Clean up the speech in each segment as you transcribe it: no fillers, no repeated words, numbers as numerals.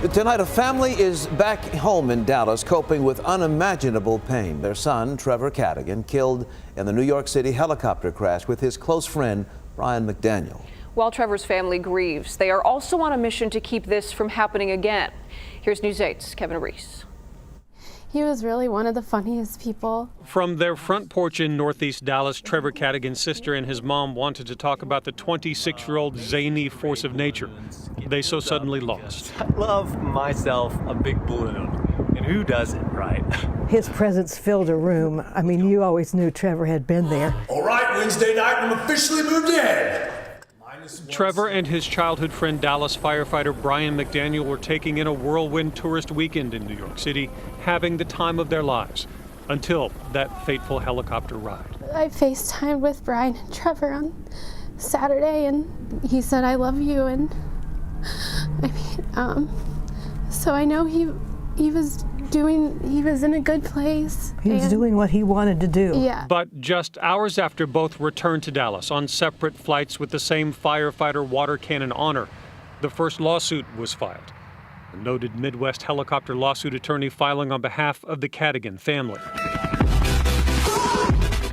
Tonight, a family is back home in Dallas coping with unimaginable pain. Their son, Trevor Cadigan, killed in the New York City helicopter crash with his close friend, Brian McDaniel. While Trevor's family grieves, they are also on a mission to keep this from happening again. Here's News 8's Kevin Reese. He was really one of the funniest people. From their front porch in Northeast Dallas, Trevor Cadigan's sister and his mom wanted to talk about the 26-year-old zany force of nature they so suddenly lost. I love myself a big balloon, and who doesn't, right? His presence filled a room. I mean, you always knew Trevor had been there. All right, Wednesday night, I'm officially moved in. Trevor and his childhood friend Dallas firefighter Brian McDaniel were taking in a whirlwind tourist weekend in New York City, having the time of their lives, until that fateful helicopter ride. I FaceTimed with Brian and Trevor on Saturday, and he said, "I love you," and so I know he was in a good place. He was doing what he wanted to do. Yeah. But just hours after both returned to Dallas on separate flights with the same firefighter water cannon honor, the first lawsuit was filed. A noted Midwest helicopter lawsuit attorney filing on behalf of the Cadigan family,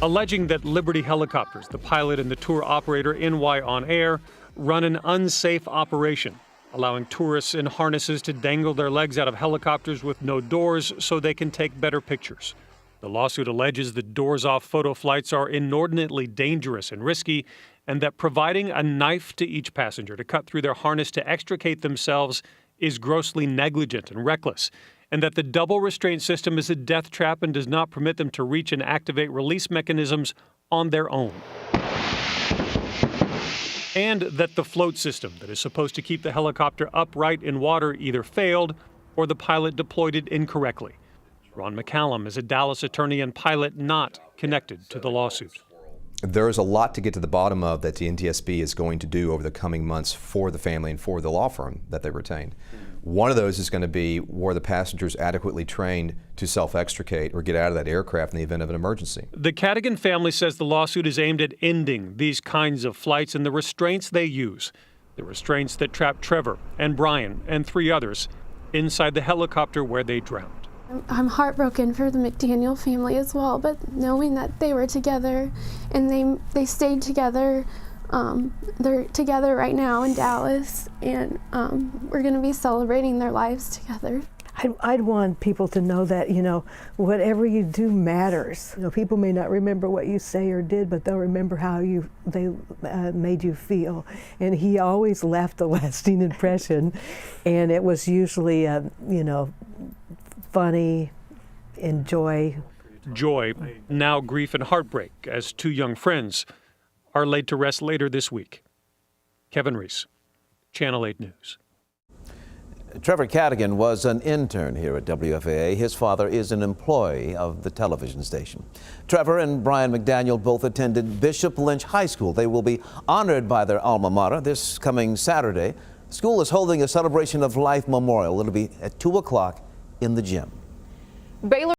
alleging that Liberty Helicopters, the pilot and the tour operator NY On Air, run an unsafe operation, allowing tourists in harnesses to dangle their legs out of helicopters with no doors so they can take better pictures. The lawsuit alleges that doors-off photo flights are inordinately dangerous and risky, and that providing a knife to each passenger to cut through their harness to extricate themselves is grossly negligent and reckless, and that the double restraint system is a death trap and does not permit them to reach and activate release mechanisms on their own. And that the float system that is supposed to keep the helicopter upright in water either failed or the pilot deployed it incorrectly. Ron McCallum is a Dallas attorney and pilot not connected to the lawsuit. There's a lot to get to the bottom of that the NTSB is going to do over the coming months for the family and for the law firm that they retained. One of those is going to be, were the passengers adequately trained to self-extricate or get out of that aircraft in the event of an emergency? The Cadigan family says the lawsuit is aimed at ending these kinds of flights and the restraints they use. The restraints that trapped Trevor and Brian and 3 others inside the helicopter where they drowned. I'm heartbroken for the McDaniel family as well, but knowing that they were together and they stayed together. They're together right now in Dallas, and we're going to be celebrating their lives together. I'd want people to know that, whatever you do matters. People may not remember what you say or did, but they'll remember how they made you feel. And he always left a lasting impression, and it was usually, funny, and joy. Joy, now grief and heartbreak, as 2 young friends are laid to rest later this week. Kevin Reese, Channel 8 News. Trevor Cadigan was an intern here at WFAA. His father is an employee of the television station. Trevor and Brian McDaniel both attended Bishop Lynch High School. They will be honored by their alma mater this coming Saturday. The school is holding a Celebration of Life memorial. It'll be at 2 o'clock in the gym. Baylor